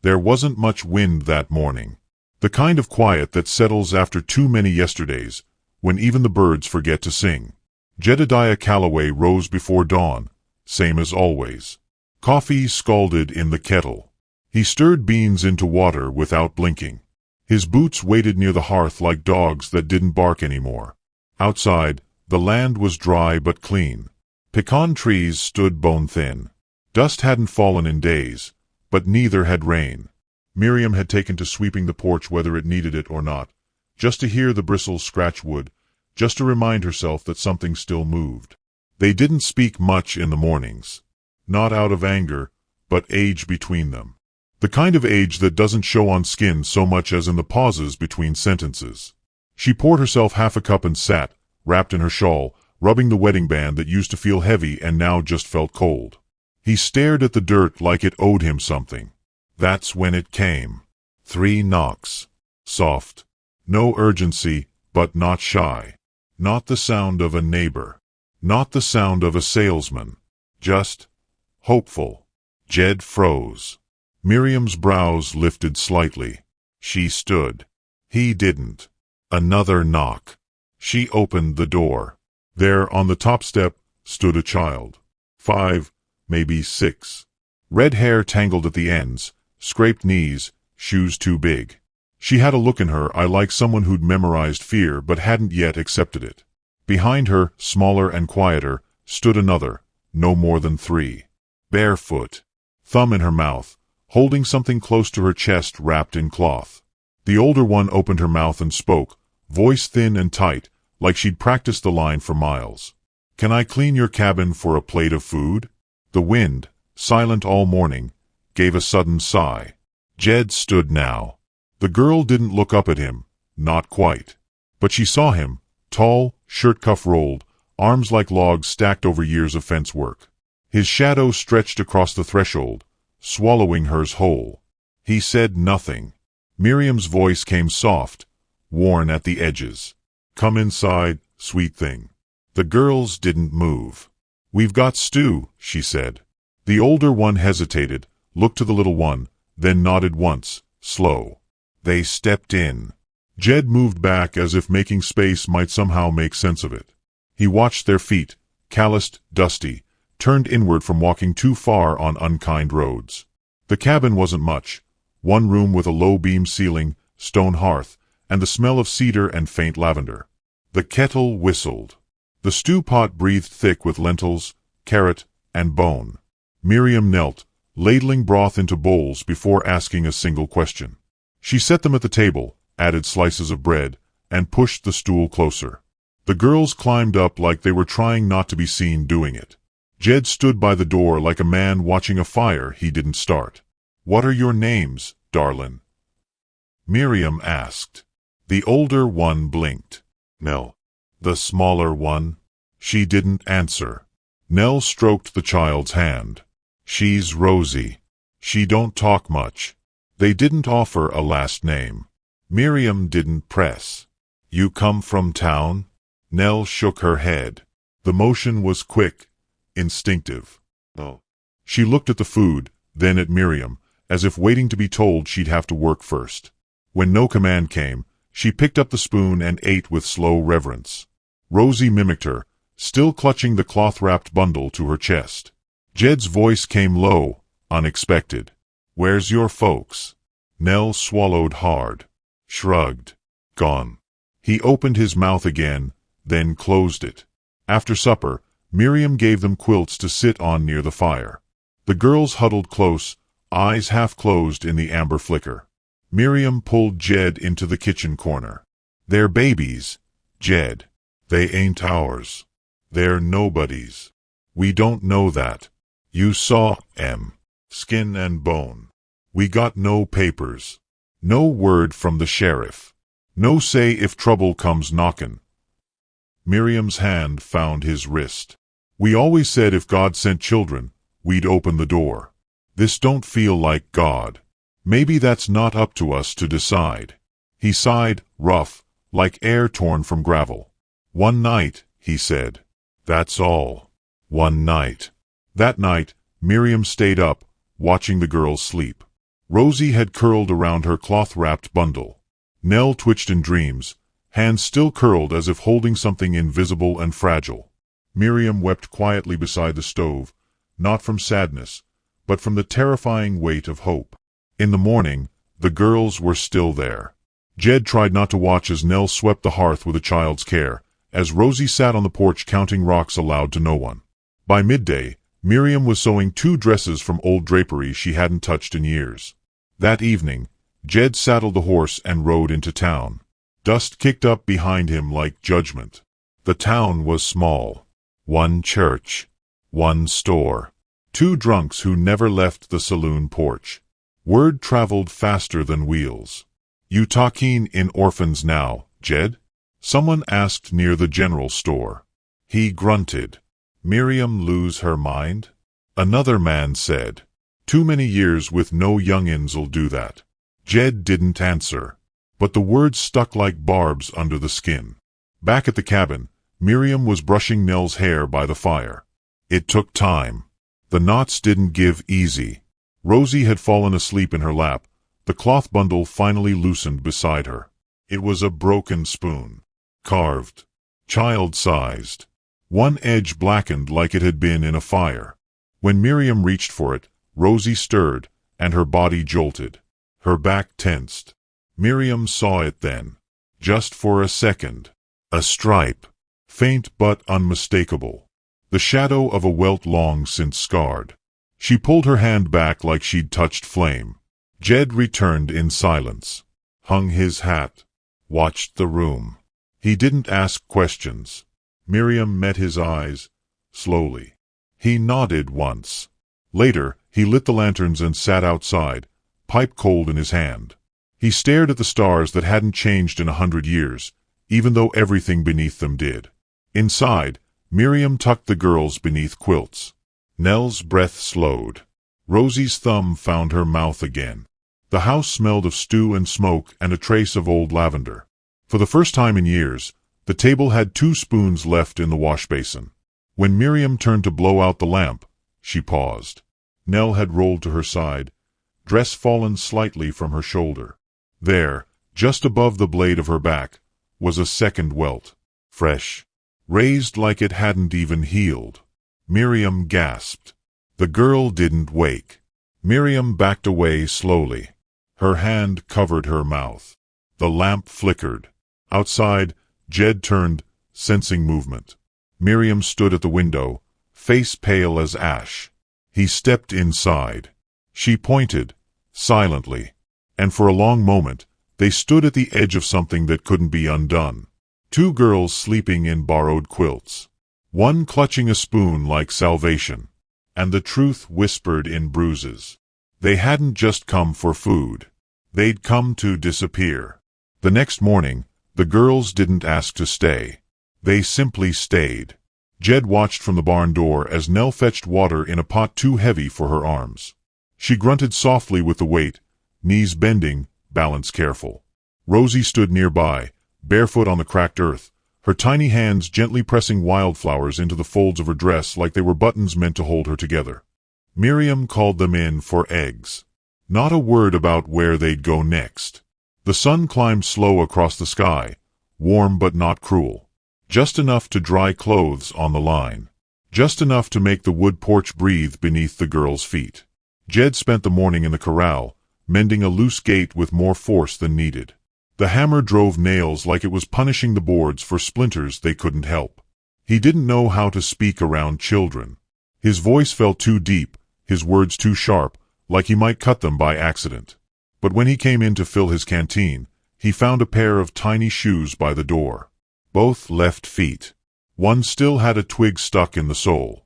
There wasn't much wind that morning. The kind of quiet that settles after too many yesterdays, when even the birds forget to sing. Jedediah Calloway rose before dawn, same as always. Coffee scalded in the kettle. He stirred beans into water without blinking. His boots waited near the hearth like dogs that didn't bark anymore. Outside, the land was dry but clean. Pecan trees stood bone-thin. Dust hadn't fallen in days, but neither had rain. Miriam had taken to sweeping the porch whether it needed it or not, just to hear the bristles scratch wood, just to remind herself that something still moved. They didn't speak much in the mornings. Not out of anger, but age between them. The kind of age that doesn't show on skin so much as in the pauses between sentences. She poured herself half a cup and sat, wrapped in her shawl, rubbing the wedding band that used to feel heavy and now just felt cold. He stared at the dirt like it owed him something. That's when it came. 3 knocks. Soft. No urgency, but not shy. Not the sound of a neighbor. Not the sound of a salesman. Just hopeful. Jed froze. Miriam's brows lifted slightly. She stood. He didn't. Another knock. She opened the door. There, on the top step, stood a child. 5, maybe 6. Red hair tangled at the ends, scraped knees, shoes too big. She had a look in her eye like someone who'd memorized fear but hadn't yet accepted it. Behind her, smaller and quieter, stood another, no more than 3. Barefoot. Thumb in her mouth, holding something close to her chest wrapped in cloth. The older one opened her mouth and spoke, voice thin and tight, like she'd practiced the line for miles. "Can I clean your cabin for a plate of food?" The wind, silent all morning, gave a sudden sigh. Jed stood now. The girl didn't look up at him, not quite. But she saw him, tall, shirt cuff rolled, arms like logs stacked over years of fence work. His shadow stretched across the threshold, swallowing hers whole. He said nothing. Miriam's voice came soft, worn at the edges. "Come inside, sweet thing." The girls didn't move. "We've got stew," she said. The older one hesitated, looked to the little one, then nodded once, slow. They stepped in. Jed moved back as if making space might somehow make sense of it. He watched their feet, calloused, dusty, turned inward from walking too far on unkind roads. The cabin wasn't much. One room with a low-beam ceiling, stone hearth, and the smell of cedar and faint lavender. The kettle whistled. The stew pot breathed thick with lentils, carrot, and bone. Miriam knelt, ladling broth into bowls before asking a single question. She set them at the table, added slices of bread, and pushed the stool closer. The girls climbed up like they were trying not to be seen doing it. Jed stood by the door like a man watching a fire he didn't start. "What are your names, darlin'?" Miriam asked. The older one blinked. "Nell." The smaller one? She didn't answer. Nell stroked the child's hand. "She's Rosie. She don't talk much." They didn't offer a last name. Miriam didn't press. "You come from town?" Nell shook her head. The motion was quick, instinctive. "No." She looked at the food, then at Miriam, as if waiting to be told she'd have to work first. When no command came, she picked up the spoon and ate with slow reverence. Rosie mimicked her, still clutching the cloth-wrapped bundle to her chest. Jed's voice came low, unexpected. "Where's your folks?" Nell swallowed hard. Shrugged. "Gone." He opened his mouth again, then closed it. After supper, Miriam gave them quilts to sit on near the fire. The girls huddled close, eyes half closed in the amber flicker. Miriam pulled Jed into the kitchen corner. "They're babies, Jed. They ain't ours. They're nobody's. We don't know that. You saw 'em. Skin and bone. We got no papers. No word from the sheriff. No say if trouble comes knockin'." Miriam's hand found his wrist. "We always said if God sent children, we'd open the door. This don't feel like God. Maybe that's not up to us to decide." He sighed, rough, like air torn from gravel. "One night," he said. "That's all. One night." That night, Miriam stayed up, watching the girls sleep. Rosie had curled around her cloth-wrapped bundle. Nell twitched in dreams, hands still curled as if holding something invisible and fragile. Miriam wept quietly beside the stove, not from sadness, but from the terrifying weight of hope. In the morning, the girls were still there. Jed tried not to watch as Nell swept the hearth with a child's care, as Rosie sat on the porch counting rocks aloud to no one. By midday, Miriam was sewing 2 dresses from old drapery she hadn't touched in years. That evening, Jed saddled the horse and rode into town. Dust kicked up behind him like judgment. The town was small. 1 church. 1 store. 2 drunks who never left the saloon porch. Word traveled faster than wheels. "You talking in orphans now, Jed?" someone asked near the general store. He grunted. "Miriam lose her mind?" Another man said. "Too many years with no youngins'll do that." Jed didn't answer, but the words stuck like barbs under the skin. Back at the cabin, Miriam was brushing Nell's hair by the fire. It took time. The knots didn't give easy. Rosie had fallen asleep in her lap, the cloth bundle finally loosened beside her. It was a broken spoon. Carved. Child-sized. One edge blackened like it had been in a fire. When Miriam reached for it, Rosie stirred, and her body jolted. Her back tensed. Miriam saw it then. Just for a second. A stripe. Faint but unmistakable. The shadow of a welt long since scarred. She pulled her hand back like she'd touched flame. Jed returned in silence. Hung his hat. Watched the room. He didn't ask questions. Miriam met his eyes, slowly. He nodded once. Later, he lit the lanterns and sat outside, pipe cold in his hand. He stared at the stars that hadn't changed in 100 years, even though everything beneath them did. Inside, Miriam tucked the girls beneath quilts. Nell's breath slowed. Rosie's thumb found her mouth again. The house smelled of stew and smoke and a trace of old lavender. For the first time in years, the table had 2 spoons left in the wash basin. When Miriam turned to blow out the lamp, she paused. Nell had rolled to her side, dress fallen slightly from her shoulder. There, just above the blade of her back, was a second welt. Fresh. Raised like it hadn't even healed. Miriam gasped. The girl didn't wake. Miriam backed away slowly. Her hand covered her mouth. The lamp flickered. Outside, Jed turned, sensing movement. Miriam stood at the window, face pale as ash. He stepped inside. She pointed, silently, and for a long moment, they stood at the edge of something that couldn't be undone. 2 girls sleeping in borrowed quilts. One clutching a spoon like salvation. And the truth whispered in bruises. They hadn't just come for food. They'd come to disappear. The next morning, the girls didn't ask to stay. They simply stayed. Jed watched from the barn door as Nell fetched water in a pot too heavy for her arms. She grunted softly with the weight, knees bending, balance careful. Rosie stood nearby, barefoot on the cracked earth, her tiny hands gently pressing wildflowers into the folds of her dress like they were buttons meant to hold her together. Miriam called them in for eggs. Not a word about where they'd go next. The sun climbed slow across the sky, warm but not cruel. Just enough to dry clothes on the line. Just enough to make the wood porch breathe beneath the girls' feet. Jed spent the morning in the corral, mending a loose gate with more force than needed. The hammer drove nails like it was punishing the boards for splinters they couldn't help. He didn't know how to speak around children. His voice felt too deep, his words too sharp, like he might cut them by accident. But when he came in to fill his canteen, he found a pair of tiny shoes by the door. Both left feet. One still had a twig stuck in the sole.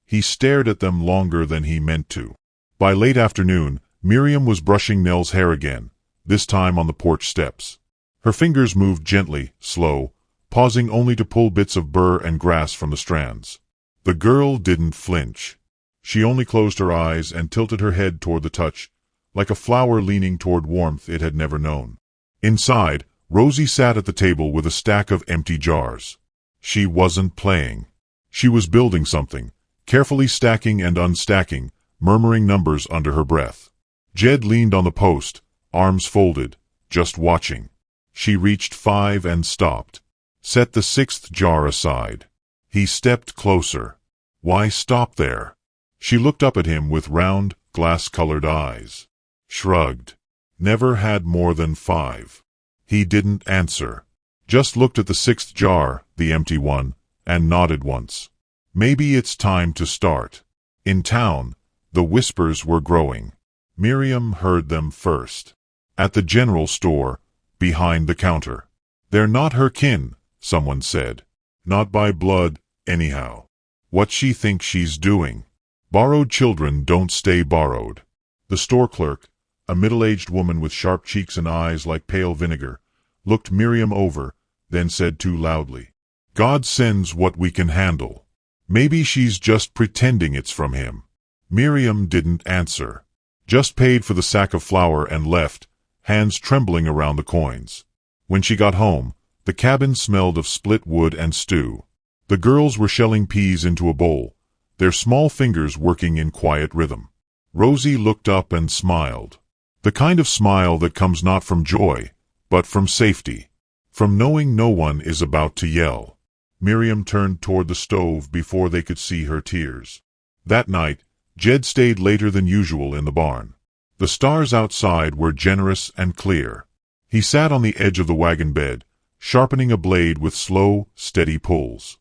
He stared at them longer than he meant to. By late afternoon, Miriam was brushing Nell's hair again, this time on the porch steps. Her fingers moved gently, slow, pausing only to pull bits of burr and grass from the strands. The girl didn't flinch. She only closed her eyes and tilted her head toward the touch, like a flower leaning toward warmth it had never known. Inside, Rosie sat at the table with a stack of empty jars. She wasn't playing. She was building something, carefully stacking and unstacking, murmuring numbers under her breath. Jed leaned on the post, arms folded, just watching. She reached 5 and stopped. Set the 6th jar aside. He stepped closer. Why stop there? She looked up at him with round, glass-colored eyes. Shrugged. Never had more than 5. He didn't answer. Just looked at the 6th jar, the empty one, and nodded once. Maybe it's time to start. In town, the whispers were growing. Miriam heard them first. At the general store, behind the counter. They're not her kin, someone said. Not by blood, anyhow. What she thinks she's doing? Borrowed children don't stay borrowed. The store clerk, a middle-aged woman with sharp cheeks and eyes like pale vinegar, looked Miriam over, then said too loudly, God sends what we can handle. Maybe she's just pretending it's from him. Miriam didn't answer. Just paid for the sack of flour and left, hands trembling around the coins. When she got home, the cabin smelled of split wood and stew. The girls were shelling peas into a bowl, their small fingers working in quiet rhythm. Rosie looked up and smiled. The kind of smile that comes not from joy, but from safety. From knowing no one is about to yell. Miriam turned toward the stove before they could see her tears. That night, Jed stayed later than usual in the barn. The stars outside were generous and clear. He sat on the edge of the wagon bed, sharpening a blade with slow, steady pulls.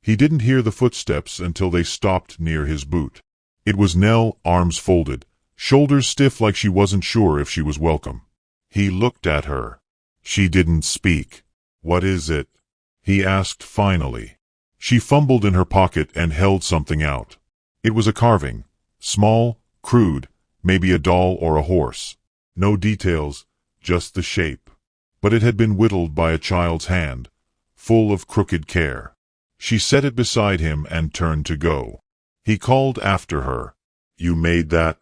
He didn't hear the footsteps until they stopped near his boot. It was Nell, arms folded, shoulders stiff like she wasn't sure if she was welcome. He looked at her. She didn't speak. What is it? He asked finally. She fumbled in her pocket and held something out. It was a carving. Small, crude, maybe a doll or a horse. No details, just the shape. But it had been whittled by a child's hand, full of crooked care. She set it beside him and turned to go. He called after her. You made that?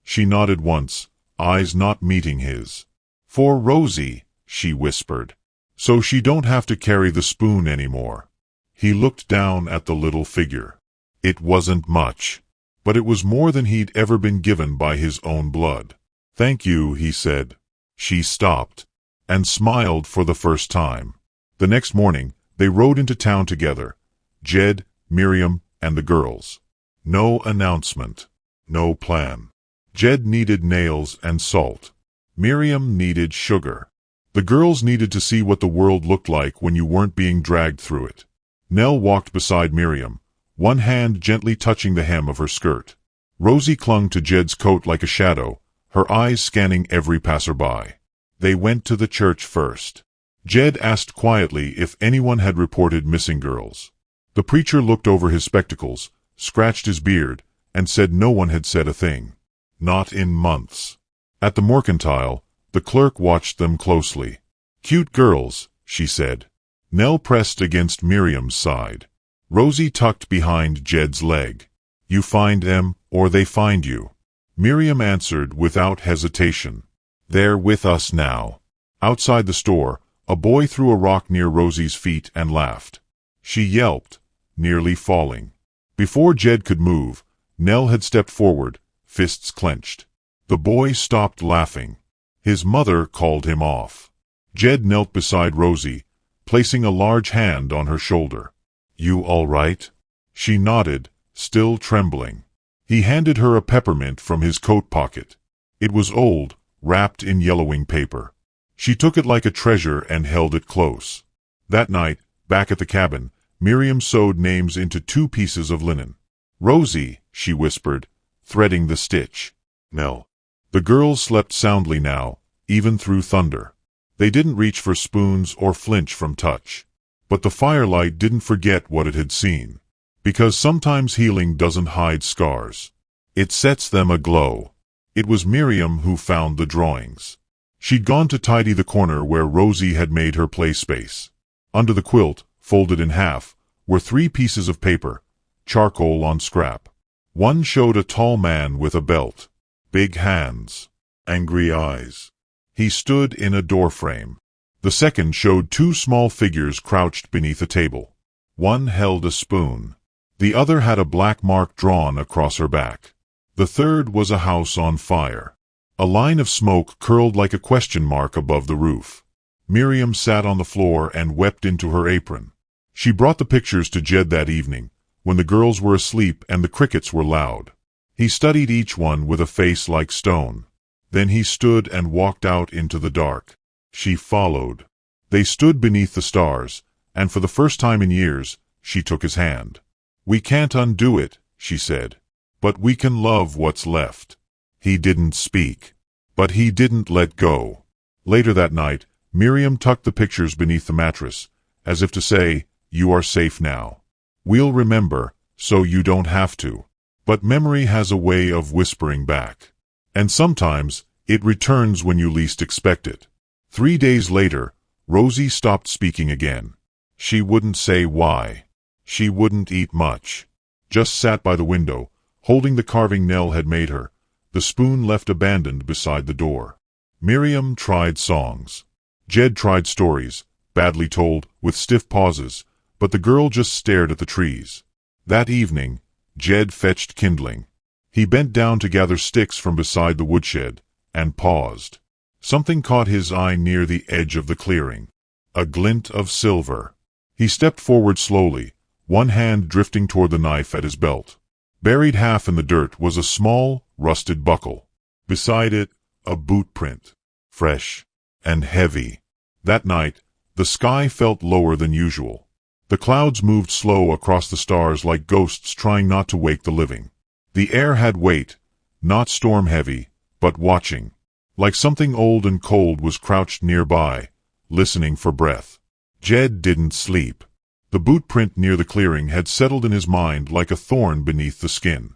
She nodded once, eyes not meeting his. For Rosie, she whispered. So she don't have to carry the spoon anymore. He looked down at the little figure. It wasn't much, but it was more than he'd ever been given by his own blood. Thank you, he said. She stopped, and smiled for the first time. The next morning, they rode into town together. Jed, Miriam, and the girls. No announcement. No plan. Jed needed nails and salt. Miriam needed sugar. The girls needed to see what the world looked like when you weren't being dragged through it. Nell walked beside Miriam, one hand gently touching the hem of her skirt. Rosie clung to Jed's coat like a shadow, her eyes scanning every passerby. They went to the church first. Jed asked quietly if anyone had reported missing girls. The preacher looked over his spectacles, scratched his beard, and said no one had said a thing. Not in months. At the mercantile, the clerk watched them closely. Cute girls, she said. Nell pressed against Miriam's side. Rosie tucked behind Jed's leg. You find them, or they find you. Miriam answered without hesitation. They're with us now. Outside the store, a boy threw a rock near Rosie's feet and laughed. She yelped, nearly falling. Before Jed could move, Nell had stepped forward, fists clenched. The boy stopped laughing. His mother called him off. Jed knelt beside Rosie, placing a large hand on her shoulder. You all right? She nodded, still trembling. He handed her a peppermint from his coat pocket. It was old, wrapped in yellowing paper. She took it like a treasure and held it close. That night, back at the cabin, Miriam sewed names into 2 pieces of linen. Rosie, she whispered, threading the stitch. Nell. The girls slept soundly now, even through thunder. They didn't reach for spoons or flinch from touch. But the firelight didn't forget what it had seen. Because sometimes healing doesn't hide scars. It sets them aglow. It was Miriam who found the drawings. She'd gone to tidy the corner where Rosie had made her play space. Under the quilt, folded in half, were 3 pieces of paper, charcoal on scrap. One showed a tall man with a belt, big hands, angry eyes. He stood in a doorframe. The second showed 2 small figures crouched beneath a table. One held a spoon. The other had a black mark drawn across her back. The third was a house on fire. A line of smoke curled like a question mark above the roof. Miriam sat on the floor and wept into her apron. She brought the pictures to Jed that evening, when the girls were asleep and the crickets were loud. He studied each one with a face like stone. Then he stood and walked out into the dark. She followed. They stood beneath the stars, and for the first time in years, she took his hand. "We can't undo it," she said. "But we can love what's left." He didn't speak. But he didn't let go. Later that night, Miriam tucked the pictures beneath the mattress, as if to say, "You are safe now. We'll remember, so you don't have to." But memory has a way of whispering back. And sometimes, it returns when you least expect it. 3 days later, Rosie stopped speaking again. She wouldn't say why. She wouldn't eat much. Just sat by the window, holding the carving Nell had made her, the spoon left abandoned beside the door. Miriam tried songs. Jed tried stories, badly told, with stiff pauses, but the girl just stared at the trees. That evening, Jed fetched kindling. He bent down to gather sticks from beside the woodshed, and paused. Something caught his eye near the edge of the clearing. A glint of silver. He stepped forward slowly, one hand drifting toward the knife at his belt. Buried half in the dirt was a small, rusted buckle. Beside it, a boot print. Fresh and heavy. That night, the sky felt lower than usual. The clouds moved slow across the stars like ghosts trying not to wake the living. The air had weight, not storm-heavy, but watching. Like something old and cold was crouched nearby, listening for breath. Jed didn't sleep. The boot print near the clearing had settled in his mind like a thorn beneath the skin.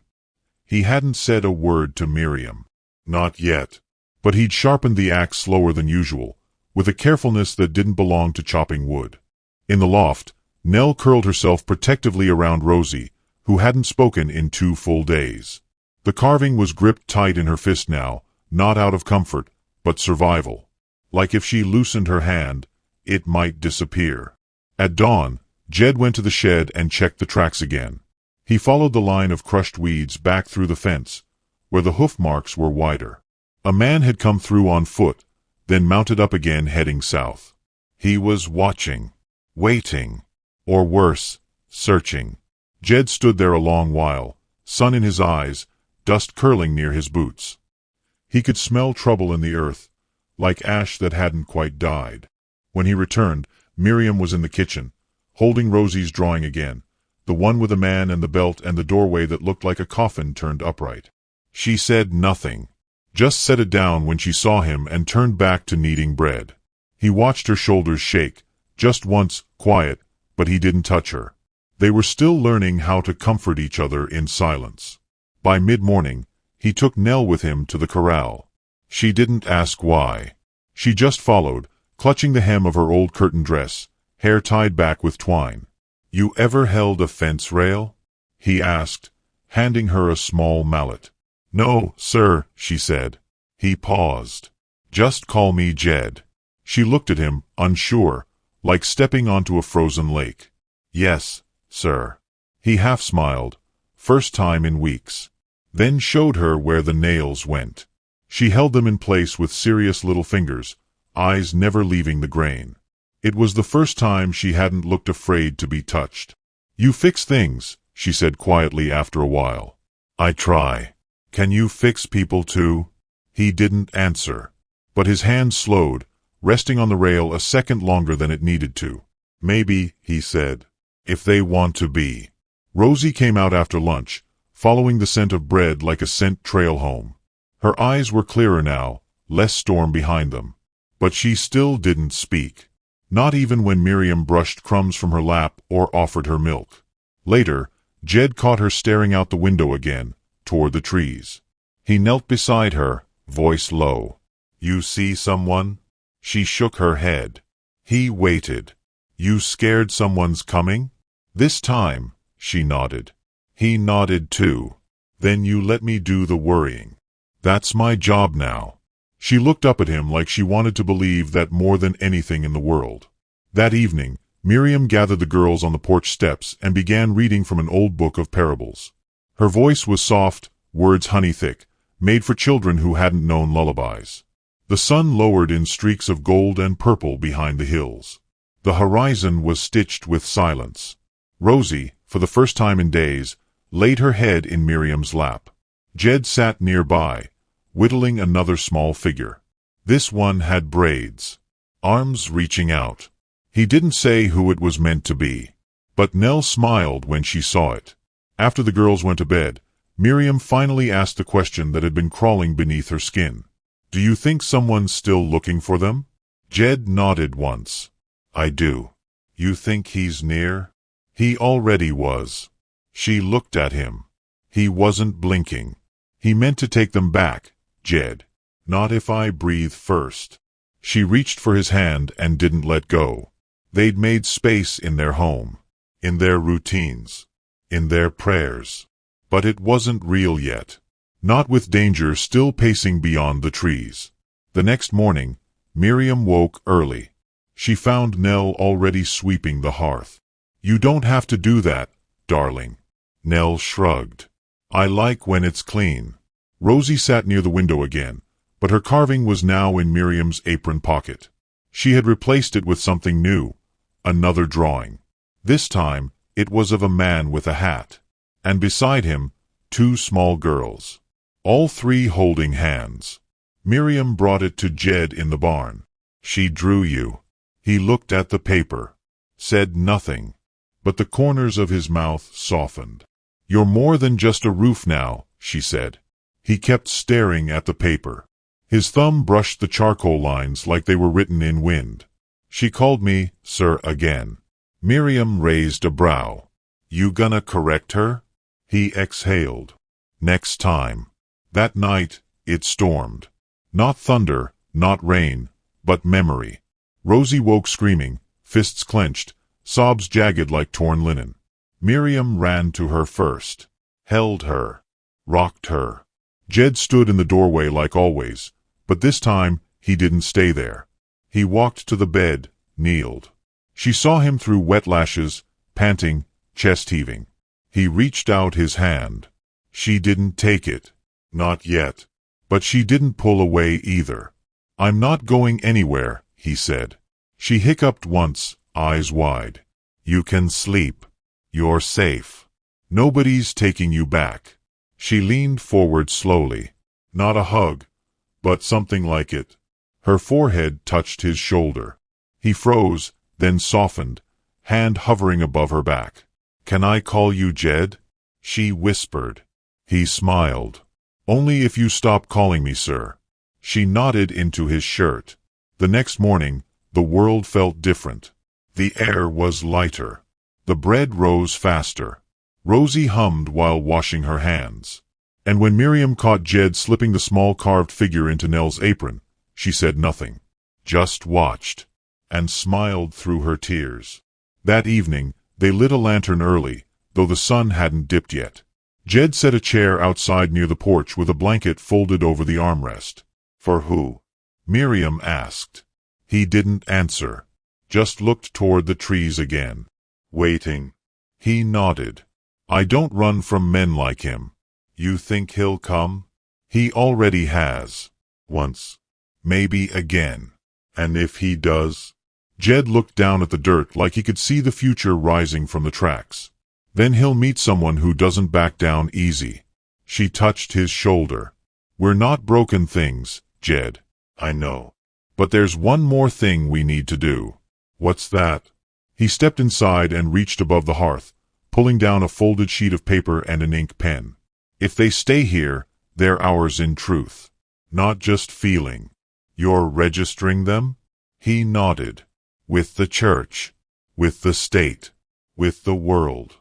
He hadn't said a word to Miriam. Not yet. But he'd sharpened the axe slower than usual, with a carefulness that didn't belong to chopping wood. In the loft, Nell curled herself protectively around Rosie, who hadn't spoken in 2 full days. The carving was gripped tight in her fist now, not out of comfort, but survival. Like if she loosened her hand, it might disappear. At dawn, Jed went to the shed and checked the tracks again. He followed the line of crushed weeds back through the fence, where the hoof marks were wider. A man had come through on foot, then mounted up again heading south. He was watching, waiting, or worse, searching. Jed stood there a long while, sun in his eyes, dust curling near his boots. He could smell trouble in the earth, like ash that hadn't quite died. When he returned, Miriam was in the kitchen, holding Rosie's drawing again, the one with the man and the belt and the doorway that looked like a coffin turned upright. She said nothing, just set it down when she saw him and turned back to kneading bread. He watched her shoulders shake, just once, quiet, but he didn't touch her. They were still learning how to comfort each other in silence. By mid-morning, he took Nell with him to the corral. She didn't ask why. She just followed, clutching the hem of her old curtain dress, hair tied back with twine. "You ever held a fence rail?" he asked, handing her a small mallet. "No, sir," she said. He paused. "Just call me Jed." She looked at him, unsure, like stepping onto a frozen lake. "Yes, sir." He half smiled, first time in weeks. Then showed her where the nails went. She held them in place with serious little fingers, eyes never leaving the grain. It was the first time she hadn't looked afraid to be touched. "You fix things," she said quietly after a while. "I try. Can you fix people too?" He didn't answer. But his hand slowed, resting on the rail a second longer than it needed to. "Maybe," he said, "if they want to be." Rosie came out after lunch, following the scent of bread like a scent trail home. Her eyes were clearer now, less storm behind them. But she still didn't speak. Not even when Miriam brushed crumbs from her lap or offered her milk. Later, Jed caught her staring out the window again, toward the trees. He knelt beside her, voice low. "You see someone?" She shook her head. He waited. "You scared someone's coming?" "This time," she nodded. He nodded too. "Then you let me do the worrying. That's my job now." She looked up at him like she wanted to believe that more than anything in the world. That evening, Miriam gathered the girls on the porch steps and began reading from an old book of parables. Her voice was soft, words honey-thick, made for children who hadn't known lullabies. The sun lowered in streaks of gold and purple behind the hills. The horizon was stitched with silence. Rosie, for the first time in days, laid her head in Miriam's lap. Jed sat nearby, whittling another small figure. This one had braids, arms reaching out. He didn't say who it was meant to be, but Nell smiled when she saw it. After the girls went to bed, Miriam finally asked the question that had been crawling beneath her skin. "Do you think someone's still looking for them?" Jed nodded once. "I do." "You think he's near?" "He already was." She looked at him. He wasn't blinking. "He meant to take them back, Jed. Not if I breathe first." She reached for his hand and didn't let go. They'd made space in their home, in their routines, in their prayers. But it wasn't real yet. Not with danger still pacing beyond the trees. The next morning, Miriam woke early. She found Nell already sweeping the hearth. "You don't have to do that, darling." Nell shrugged. "I like when it's clean." Rosie sat near the window again, but her carving was now in Miriam's apron pocket. She had replaced it with something new, another drawing. This time, it was of a man with a hat, and beside him, two small girls, all three holding hands. Miriam brought it to Jed in the barn. "She drew you." He looked at the paper, said nothing, but the corners of his mouth softened. "You're more than just a roof now," she said. He kept staring at the paper. His thumb brushed the charcoal lines like they were written in wind. "She called me, sir, again." Miriam raised a brow. "You gonna correct her?" He exhaled. "Next time." That night, it stormed. Not thunder, not rain, but memory. Rosie woke screaming, fists clenched, sobs jagged like torn linen. Miriam ran to her first, held her, rocked her. Jed stood in the doorway like always, but this time he didn't stay there. He walked to the bed, kneeled. She saw him through wet lashes, panting, chest heaving. He reached out his hand. She didn't take it. Not yet. But she didn't pull away either. "I'm not going anywhere," he said. She hiccuped once, eyes wide. "You can sleep. You're safe. Nobody's taking you back." She leaned forward slowly. Not a hug, but something like it. Her forehead touched his shoulder. He froze, then softened, hand hovering above her back. "Can I call you Jed?" she whispered. He smiled. "Only if you stop calling me sir." She nodded into his shirt. The next morning, the world felt different. The air was lighter. The bread rose faster. Rosie hummed while washing her hands. And when Miriam caught Jed slipping the small carved figure into Nell's apron, she said nothing, just watched, and smiled through her tears. That evening, they lit a lantern early, though the sun hadn't dipped yet. Jed set a chair outside near the porch with a blanket folded over the armrest. "For who?" Miriam asked. He didn't answer, just looked toward the trees again. "Waiting." He nodded. "I don't run from men like him." "You think he'll come?" "He already has. Once. Maybe again. And if he does?" Jed looked down at the dirt like he could see the future rising from the tracks. "Then he'll meet someone who doesn't back down easy." She touched his shoulder. "We're not broken things, Jed." "I know. But there's one more thing we need to do." "What's that?" He stepped inside and reached above the hearth, pulling down a folded sheet of paper and an ink pen. "If they stay here, they're ours in truth. Not just feeling." "You're registering them?" He nodded. "With the church. With the state. With the world."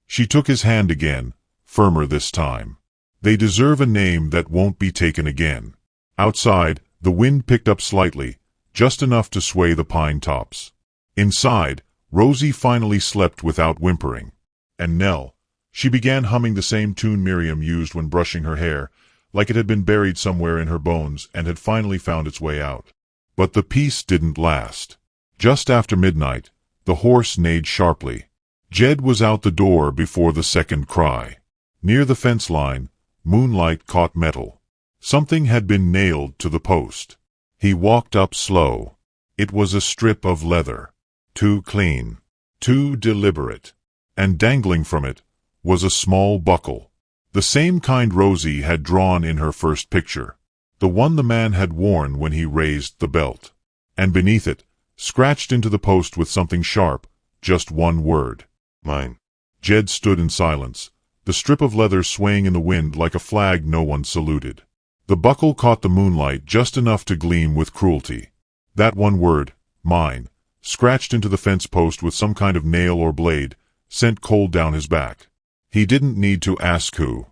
She took his hand again, firmer this time. "They deserve a name that won't be taken again." Outside, the wind picked up slightly, just enough to sway the pine tops. Inside, Rosie finally slept without whimpering. And Nell, she began humming the same tune Miriam used when brushing her hair, like it had been buried somewhere in her bones and had finally found its way out. But the peace didn't last. Just after midnight, the horse neighed sharply. Jed was out the door before the second cry. Near the fence line, moonlight caught metal. Something had been nailed to the post. He walked up slow. It was a strip of leather. Too clean. Too deliberate. And dangling from it was a small buckle. The same kind Rosie had drawn in her first picture. The one the man had worn when he raised the belt. And beneath it, scratched into the post with something sharp, just one word. Mine. Jed stood in silence, the strip of leather swaying in the wind like a flag no one saluted. The buckle caught the moonlight just enough to gleam with cruelty. That one word, mine, scratched into the fence post with some kind of nail or blade, sent cold down his back. He didn't need to ask who.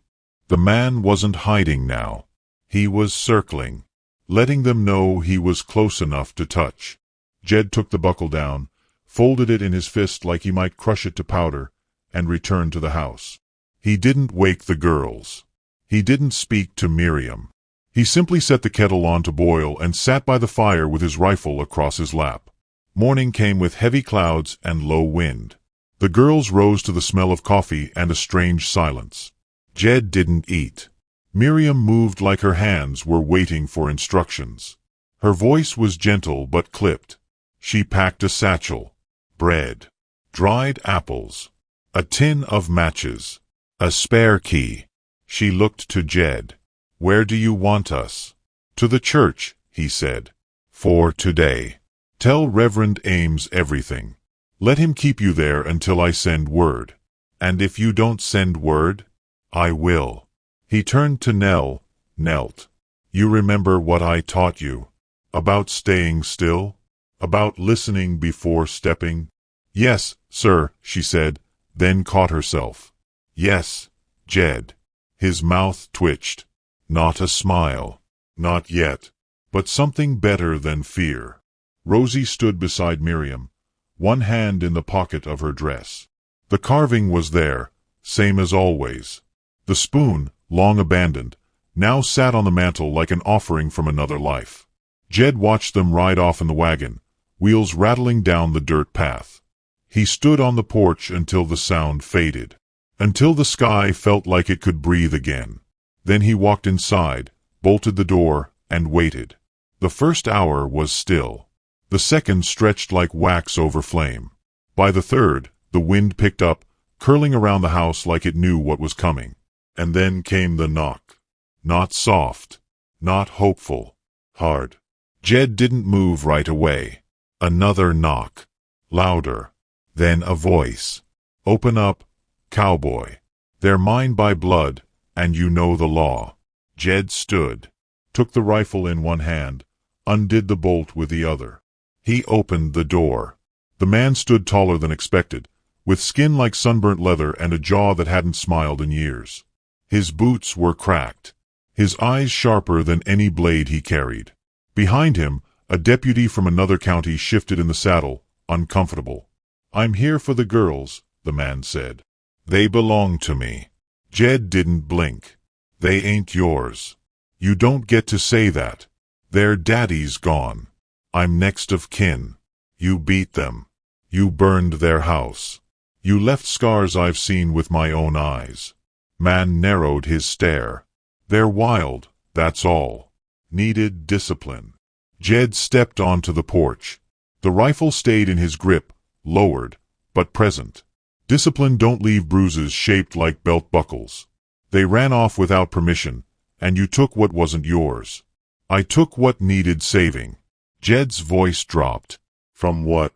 The man wasn't hiding now. He was circling, letting them know he was close enough to touch. Jed took the buckle down, folded it in his fist like he might crush it to powder, and returned to the house. He didn't wake the girls. He didn't speak to Miriam. He simply set the kettle on to boil and sat by the fire with his rifle across his lap. Morning came with heavy clouds and low wind. The girls rose to the smell of coffee and a strange silence. Jed didn't eat. Miriam moved like her hands were waiting for instructions. Her voice was gentle but clipped. She packed a satchel. Bread. Dried apples. A tin of matches. A spare key. She looked to Jed. Where do you want us? To the church, he said. For today. Tell Reverend Ames everything. Let him keep you there until I send word. And if you don't send word, I will. He turned to knelt. You remember what I taught you? About staying still? About listening before stepping? Yes, sir, she said, then caught herself. Yes, Jed. His mouth twitched. Not a smile. Not yet. But something better than fear. Rosie stood beside Miriam, one hand in the pocket of her dress. The carving was there, same as always. The spoon, long abandoned, now sat on the mantel like an offering from another life. Jed watched them ride off in the wagon, wheels rattling down the dirt path. He stood on the porch until the sound faded, until the sky felt like it could breathe again. Then he walked inside, bolted the door, and waited. The first hour was still. The second stretched like wax over flame. By the third, the wind picked up, curling around the house like it knew what was coming. And then came the knock. Not soft. Not hopeful. Hard. Jed didn't move right away. Another knock. Louder. Then a voice. Open up, cowboy. They're mine by blood, and you know the law. Jed stood, took the rifle in one hand, undid the bolt with the other. He opened the door. The man stood taller than expected, with skin like sunburnt leather and a jaw that hadn't smiled in years. His boots were cracked, his eyes sharper than any blade he carried. Behind him, a deputy from another county shifted in the saddle, uncomfortable. I'm here for the girls, the man said. They belong to me. Jed didn't blink. They ain't yours. You don't get to say that. Their daddy's gone. I'm next of kin. You beat them. You burned their house. You left scars I've seen with my own eyes. Man narrowed his stare. They're wild, that's all. Needed discipline. Jed stepped onto the porch. The rifle stayed in his grip, lowered, but present. Discipline don't leave bruises shaped like belt buckles. They ran off without permission, and you took what wasn't yours. I took what needed saving. Jed's voice dropped. From what?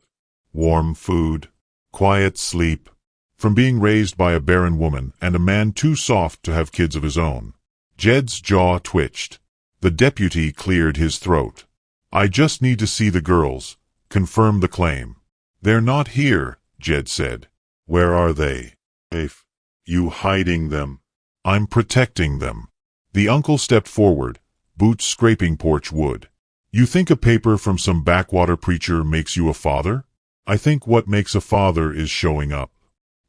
Warm food? Quiet sleep? From being raised by a barren woman and a man too soft to have kids of his own. Jed's jaw twitched. The deputy cleared his throat. I just need to see the girls, confirm the claim. They're not here, Jed said. Where are they? Safe. You hiding them? I'm protecting them. The uncle stepped forward, boots scraping porch wood. You think a paper from some backwater preacher makes you a father? I think what makes a father is showing up.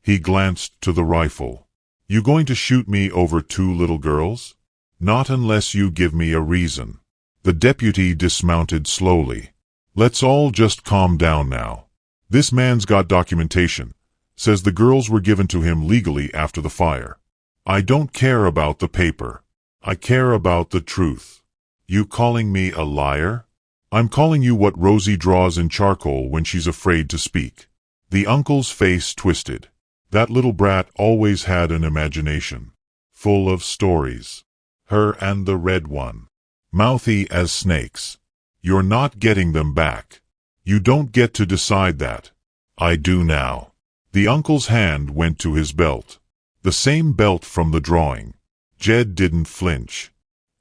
He glanced to the rifle. You going to shoot me over 2 little girls? Not unless you give me a reason. The deputy dismounted slowly. Let's all just calm down now. This man's got documentation. Says the girls were given to him legally after the fire. I don't care about the paper. I care about the truth. You calling me a liar? I'm calling you what Rosie draws in charcoal when she's afraid to speak. The uncle's face twisted. That little brat always had an imagination. Full of stories. Her and the red one. Mouthy as snakes. You're not getting them back. You don't get to decide that. I do now. The uncle's hand went to his belt. The same belt from the drawing. Jed didn't flinch.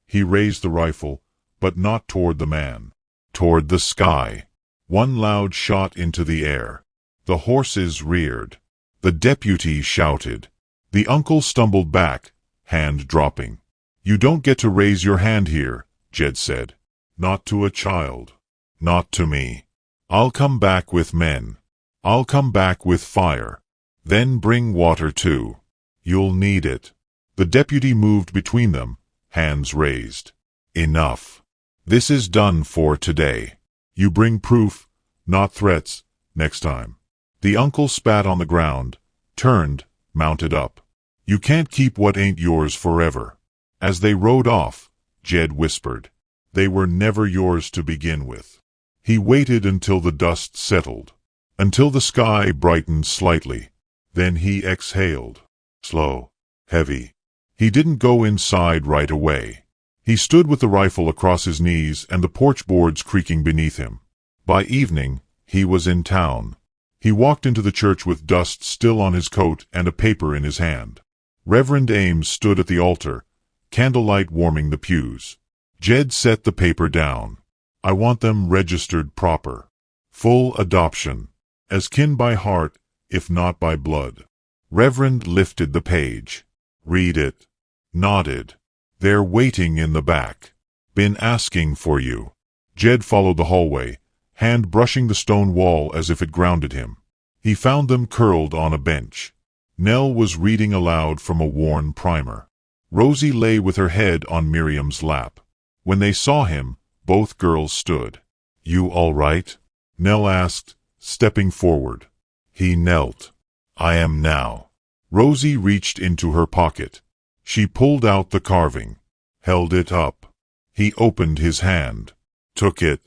He raised the rifle, but not toward the man. Toward the sky. One loud shot into the air. The horses reared. The deputy shouted. The uncle stumbled back, hand dropping. You don't get to raise your hand here, Jed said. Not to a child. Not to me. I'll come back with men. I'll come back with fire. Then bring water too. You'll need it. The deputy moved between them, hands raised. Enough. This is done for today. You bring proof, not threats, next time. The uncle spat on the ground, turned, mounted up. You can't keep what ain't yours forever. As they rode off, Jed whispered. They were never yours to begin with. He waited until the dust settled, until the sky brightened slightly. Then he exhaled. Slow, heavy. He didn't go inside right away. He stood with the rifle across his knees and the porch boards creaking beneath him. By evening, he was in town. He walked into the church with dust still on his coat and a paper in his hand. Reverend Ames stood at the altar, candlelight warming the pews. Jed set the paper down. I want them registered proper. Full adoption. As kin by heart, if not by blood. Reverend lifted the page. Read it. Nodded. They're waiting in the back. Been asking for you. Jed followed the hallway, hand brushing the stone wall as if it grounded him. He found them curled on a bench. Nell was reading aloud from a worn primer. Rosie lay with her head on Miriam's lap. When they saw him, both girls stood. You all right? Nell asked, stepping forward. He knelt. I am now. Rosie reached into her pocket. She pulled out the carving. Held it up. He opened his hand. Took it.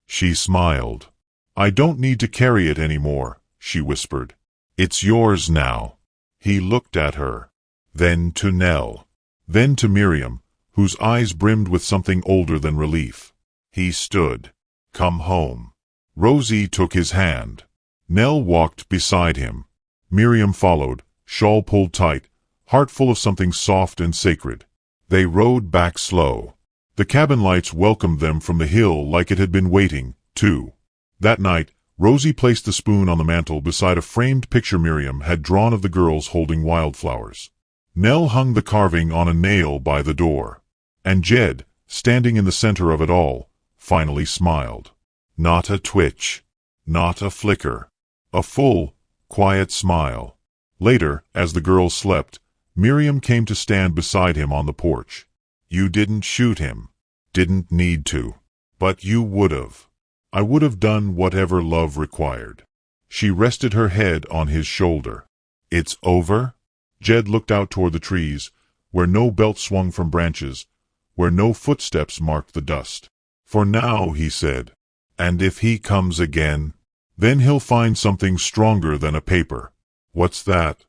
She smiled. I don't need to carry it anymore, she whispered. It's yours now. He looked at her. Then to Nell. Then to Miriam, whose eyes brimmed with something older than relief. He stood. Come home. Rosie took his hand. Nell walked beside him. Miriam followed, shawl pulled tight, heart full of something soft and sacred. They rode back slow. The cabin lights welcomed them from the hill like it had been waiting, too. That night, Rosie placed the spoon on the mantel beside a framed picture Miriam had drawn of the girls holding wildflowers. Nell hung the carving on a nail by the door. And Jed, standing in the center of it all, finally smiled. Not a twitch. Not a flicker. A full, quiet smile. Later, as the girls slept, Miriam came to stand beside him on the porch. You didn't shoot him. Didn't need to. But you would've. I would have done whatever love required. She rested her head on his shoulder. It's over? Jed looked out toward the trees, where no belt swung from branches, where no footsteps marked the dust. For now, he said. And if he comes again, then he'll find something stronger than a paper. What's that?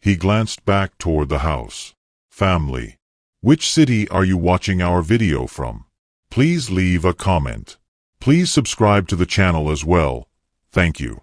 He glanced back toward the house. Family. Which city are you watching our video from? Please leave a comment. Please subscribe to the channel as well. Thank you.